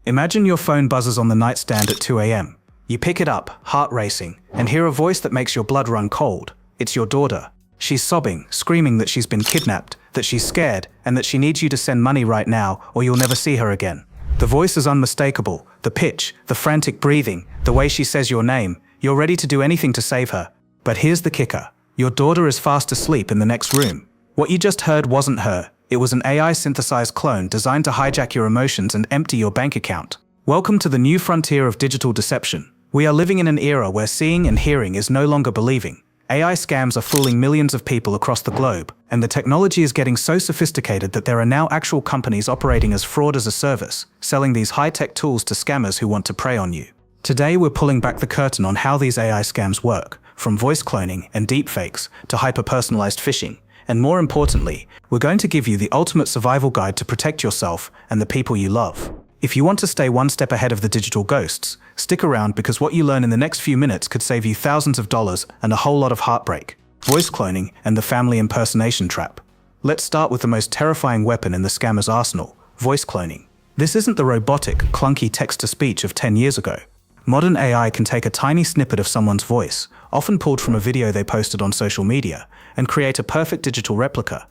Imagine your phone buzzes on the nightstand at 2 a.m. You pick it up, heart racing, and hear a voice that makes your blood run cold. It's your daughter. She's sobbing, screaming that she's been kidnapped, that she's scared, and that she needs you to send money right now or you'll never see her again. The voice is unmistakable. The pitch, the frantic breathing, the way she says your name. You're ready to do anything to save her. But here's the kicker. Your daughter is fast asleep in the next room. What you just heard wasn't her. It was an AI-synthesized clone designed to hijack your emotions and empty your bank account. Welcome to the new frontier of digital deception. We are living in an era where seeing and hearing is no longer believing. AI scams are fooling millions of people across the globe, and the technology is getting so sophisticated that there are now actual companies operating as fraud as a service, selling these high-tech tools to scammers who want to prey on you. Today we're pulling back the curtain on how these AI scams work, from voice cloning and deepfakes to hyper-personalized phishing. And more importantly, we're going to give you the ultimate survival guide to protect yourself and the people you love. If you want to stay one step ahead of the digital ghosts, stick around because what you learn in the next few minutes could save you thousands of dollars and a whole lot of heartbreak. Voice cloning and the family impersonation trap. Let's start with the most terrifying weapon in the scammer's arsenal, voice cloning. This isn't the robotic, clunky text-to-speech of 10 years ago. Modern AI can take a tiny snippet of someone's voice, often pulled from a video they posted on social media, and create a perfect digital replica.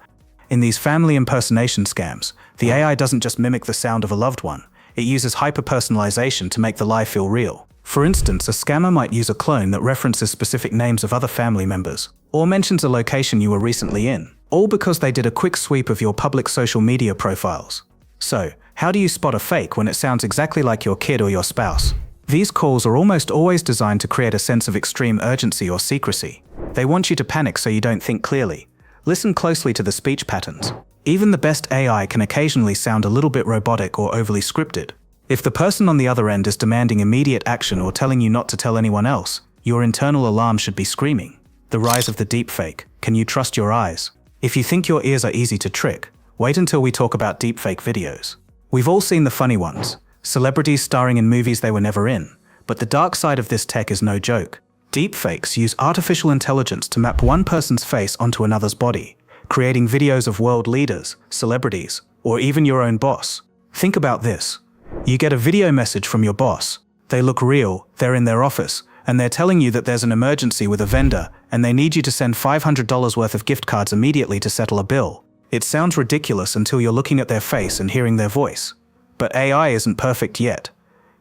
In these family impersonation scams, the AI doesn't just mimic the sound of a loved one. It uses hyper-personalization to make the lie feel real. For instance, a scammer might use a clone that references specific names of other family members, or mentions a location you were recently in, all because they did a quick sweep of your public social media profiles. So, how do you spot a fake when it sounds exactly like your kid or your spouse? These calls are almost always designed to create a sense of extreme urgency or secrecy. They want you to panic so you don't think clearly. Listen closely to the speech patterns. Even the best AI can occasionally sound a little bit robotic or overly scripted. If the person on the other end is demanding immediate action or telling you not to tell anyone else, your internal alarm should be screaming. The rise of the deepfake. Can you trust your eyes? If you think your ears are easy to trick, wait until we talk about deepfake videos. We've all seen the funny ones. Celebrities starring in movies they were never in. But the dark side of this tech is no joke. Deepfakes use artificial intelligence to map one person's face onto another's body, creating videos of world leaders, celebrities, or even your own boss. Think about this. You get a video message from your boss. They look real, they're in their office, and they're telling you that there's an emergency with a vendor and they need you to send $500 worth of gift cards immediately to settle a bill. It sounds ridiculous until you're looking at their face and hearing their voice. But AI isn't perfect yet.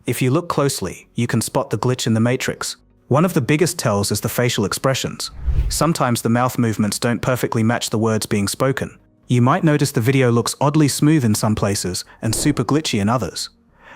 If you look closely, you can spot the glitch in the matrix. One of the biggest tells is the facial expressions. Sometimes the mouth movements don't perfectly match the words being spoken. You might notice the video looks oddly smooth in some places and super glitchy in others.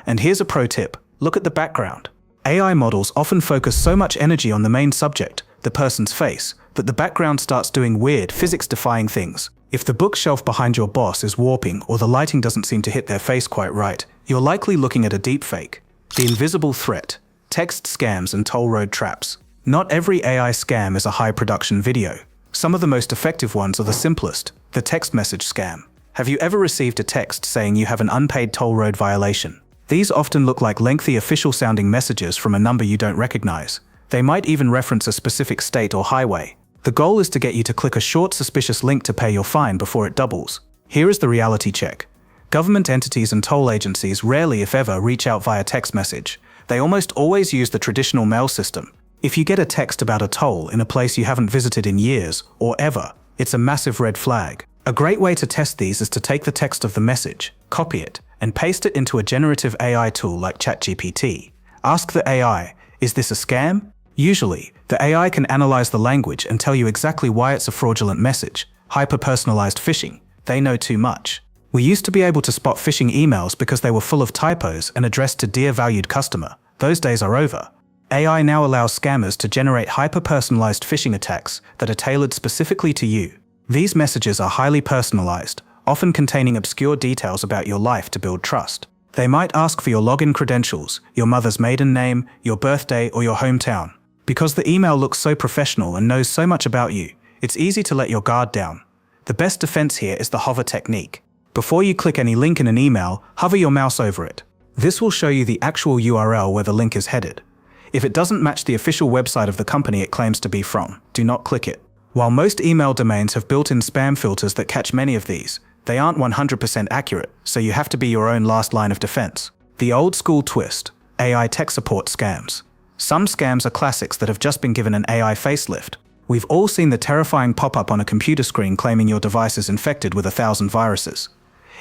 And here's a pro tip. Look at the background. AI models often focus so much energy on the main subject, the person's face, that the background starts doing weird, physics-defying things. If the bookshelf behind your boss is warping or the lighting doesn't seem to hit their face quite right, you're likely looking at a deepfake. The invisible threat. Text scams and toll road traps. Not every AI scam is a high-production video. Some of the most effective ones are the simplest, the text message scam. Have you ever received a text saying you have an unpaid toll road violation? These often look like lengthy official-sounding messages from a number you don't recognize. They might even reference a specific state or highway. The goal is to get you to click a short, suspicious link to pay your fine before it doubles. Here is the reality check. Government entities and toll agencies rarely, if ever, reach out via text message. They almost always use the traditional mail system. If you get a text about a toll in a place you haven't visited in years, or ever, it's a massive red flag. A great way to test these is to take the text of the message, copy it, and paste it into a generative AI tool like ChatGPT. Ask the AI, is this a scam? Usually, the AI can analyze the language and tell you exactly why it's a fraudulent message. Hyper-personalized phishing. They know too much. We used to be able to spot phishing emails because they were full of typos and addressed to "Dear valued customer." Those days are over. AI now allows scammers to generate hyper-personalized phishing attacks that are tailored specifically to you. These messages are highly personalized, often containing obscure details about your life to build trust. They might ask for your login credentials, your mother's maiden name, your birthday, or your hometown. Because the email looks so professional and knows so much about you, it's easy to let your guard down. The best defense here is the hover technique. Before you click any link in an email, hover your mouse over it. This will show you the actual URL where the link is headed. If it doesn't match the official website of the company it claims to be from, do not click it. While most email domains have built-in spam filters that catch many of these, they aren't 100% accurate, so you have to be your own last line of defense. The old school twist, AI tech support scams. Some scams are classics that have just been given an AI facelift. We've all seen the terrifying pop-up on a computer screen claiming your device is infected with 1,000 viruses.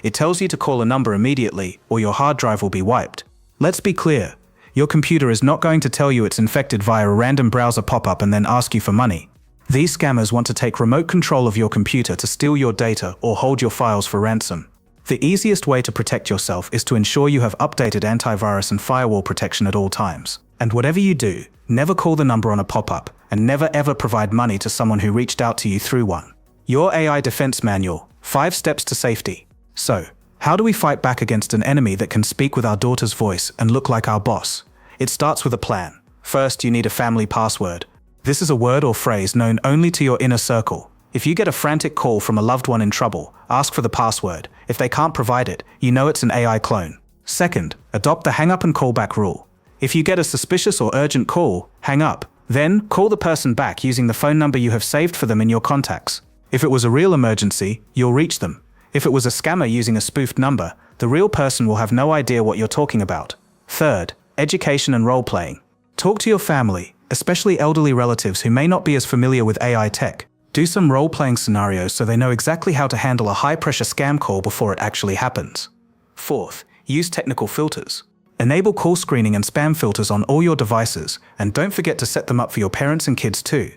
It tells you to call a number immediately or your hard drive will be wiped. Let's be clear, your computer is not going to tell you it's infected via a random browser pop-up and then ask you for money. These scammers want to take remote control of your computer to steal your data or hold your files for ransom. The easiest way to protect yourself is to ensure you have updated antivirus and firewall protection at all times. And whatever you do, never call the number on a pop-up, and never ever provide money to someone who reached out to you through one. Your AI Defense Manual, 5 Steps to Safety. So, how do we fight back against an enemy that can speak with our daughter's voice and look like our boss? It starts with a plan. First, you need a family password. This is a word or phrase known only to your inner circle. If you get a frantic call from a loved one in trouble, ask for the password. If they can't provide it, you know it's an AI clone. Second, adopt the hang up and call back rule. If you get a suspicious or urgent call, hang up. Then, call the person back using the phone number you have saved for them in your contacts. If it was a real emergency, you'll reach them. If it was a scammer using a spoofed number, the real person will have no idea what you're talking about. Third, education and role-playing. Talk to your family, especially elderly relatives who may not be as familiar with AI tech. Do some role-playing scenarios so they know exactly how to handle a high-pressure scam call before it actually happens. Fourth, use technical filters. Enable call screening and spam filters on all your devices, and don't forget to set them up for your parents and kids too.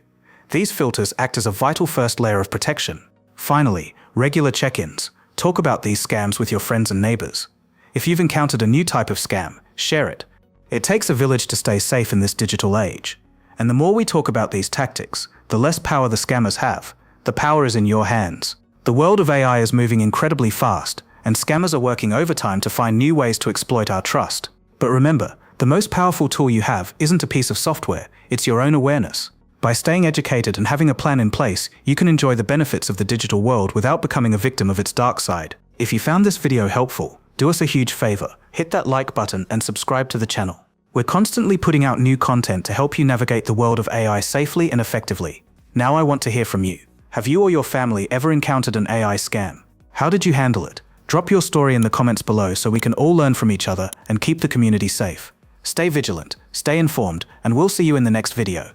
These filters act as a vital first layer of protection. Finally, regular check-ins. Talk about these scams with your friends and neighbors. If you've encountered a new type of scam, share it. It takes a village to stay safe in this digital age. And the more we talk about these tactics, the less power the scammers have. The power is in your hands. The world of AI is moving incredibly fast, and scammers are working overtime to find new ways to exploit our trust. But remember, the most powerful tool you have isn't a piece of software, it's your own awareness. By staying educated and having a plan in place, you can enjoy the benefits of the digital world without becoming a victim of its dark side. If you found this video helpful, do us a huge favor, hit that like button and subscribe to the channel. We're constantly putting out new content to help you navigate the world of AI safely and effectively. Now I want to hear from you. Have you or your family ever encountered an AI scam? How did you handle it? Drop your story in the comments below so we can all learn from each other and keep the community safe. Stay vigilant, stay informed, and we'll see you in the next video.